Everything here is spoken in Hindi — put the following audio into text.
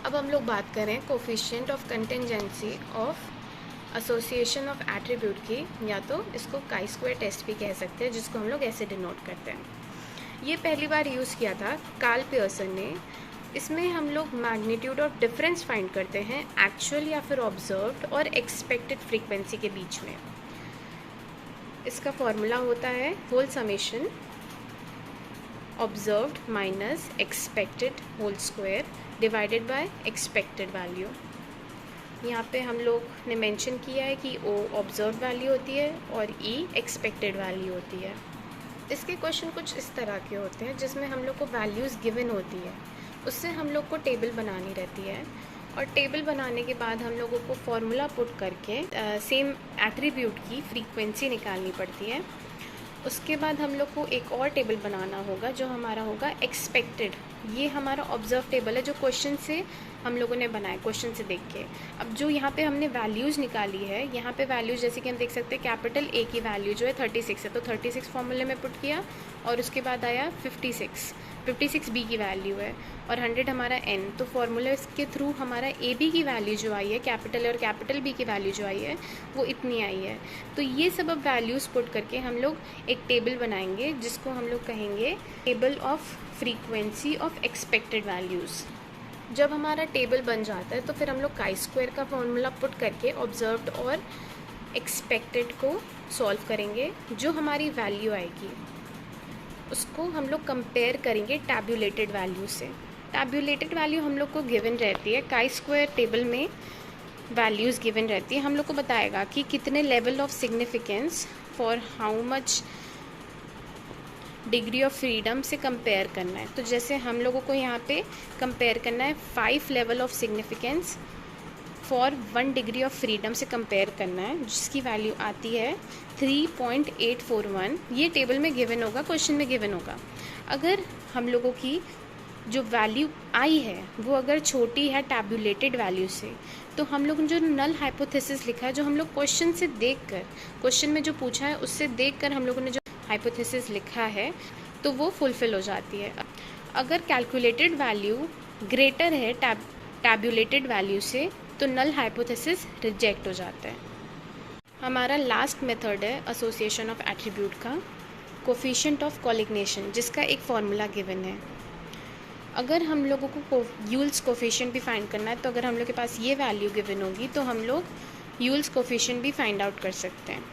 अब हम लोग बात करें coefficient of contingency of association of attribute की, या तो इसको काई स्क्वायर टेस्ट भी कह सकते हैं, जिसको हम लोग ऐसे डिनोट करते हैं। ये पहली बार यूज़ किया था कार्ल पियर्सन ने। इसमें हम लोग मैग्नीट्यूड ऑफ डिफरेंस फाइंड करते हैं एक्चुअल या फिर ऑब्जर्व्ड और एक्सपेक्टेड फ्रीक्वेंसी के बीच में। इसका फॉर्मूला होता है whole summation observed minus expected whole square divided by expected value. यहाँ पे हम लोग ने मेंशन किया है कि ओ ऑब्जर्व वैल्यू होती है और ई एक्सपेक्टेड वैल्यू होती है। इसके क्वेश्चन कुछ इस तरह के होते हैं जिसमें हम लोग को वैल्यूज़ गिवन होती है, उससे हम लोग को टेबल बनानी रहती है, और टेबल बनाने के बाद हम लोगों को फॉर्मूला पुट करके सेम एट्रीब्यूट की फ्रीक्वेंसी निकालनी पड़ती है। उसके बाद हम लोग को एक और टेबल बनाना होगा जो हमारा होगा एक्सपेक्टेड। ये हमारा ऑब्जर्व टेबल है जो क्वेश्चन से हम लोगों ने बनाया, क्वेश्चन से देख के। अब जो यहाँ पे हमने वैल्यूज़ निकाली है, यहाँ पे वैल्यूज़ जैसे कि हम देख सकते हैं कैपिटल ए की वैल्यू जो है 36 है, तो 36 फॉर्मूले में पुट किया, और उसके बाद आया 56 बी की वैल्यू है, और 100 हमारा एन। तो फॉर्मूले के थ्रू हमारा ए बी की वैल्यू जो आई है कैपिटल और कैपिटल बी की वैल्यू जो आई है वो इतनी आई है। तो ये सब अब वैल्यूज़ पुट करके हम लोग एक टेबल बनाएंगे जिसको हम लोग कहेंगे table of frequency of expected values. जब हमारा टेबल बन जाता है तो फिर हम लोग काई स्क्वायर का फॉर्मूला पुट करके ऑब्जर्व्ड और एक्सपेक्टेड को सॉल्व करेंगे। जो हमारी वैल्यू आएगी उसको हम लोग कंपेयर करेंगे टैब्यूलेटेड वैल्यू से। टैब्यूलेटेड वैल्यू हम लोग को गिवन रहती है, काई स्क्वायर टेबल में वैल्यूज़ गिवन रहती है। हम लोग को बताएगा कि कितने level of significance for how much degree of freedom से कंपेयर करना है। तो जैसे हम लोगों को यहाँ पे कंपेयर करना है 5 level of significance for 1 degree of freedom से कंपेयर करना है, जिसकी वैल्यू आती है 3.841। ये टेबल में गिवन होगा, क्वेश्चन में गिवन होगा। अगर हम लोगों की जो वैल्यू आई है वो अगर छोटी है टैब्यूलेटेड वैल्यू से, तो हम लोग जो नल हाइपोथेसिस लिखा है, जो हम लोग क्वेश्चन से देखकर, क्वेश्चन में जो पूछा है उससे देखकर हम लोगों ने जो हाइपोथेसिस लिखा है तो वो फुलफिल हो जाती है। अगर कैलकुलेटेड वैल्यू ग्रेटर है टैब्यूलेटेड वैल्यू से तो नल हाइपोथेसिस रिजेक्ट हो जाता है। हमारा लास्ट मेथड है एसोसिएशन ऑफ एट्रीब्यूट का, कोफिशिएंट ऑफ कोलिग्नेशन, जिसका एक फॉर्मूला गिवन है। अगर हम लोगों को यूल्स कोफिशिएंट भी फाइंड करना है, तो अगर हम लोग के पास ये वैल्यू गिवन होगी तो हम लोग यूल्स कोफिशिएंट भी फाइंड आउट कर सकते हैं।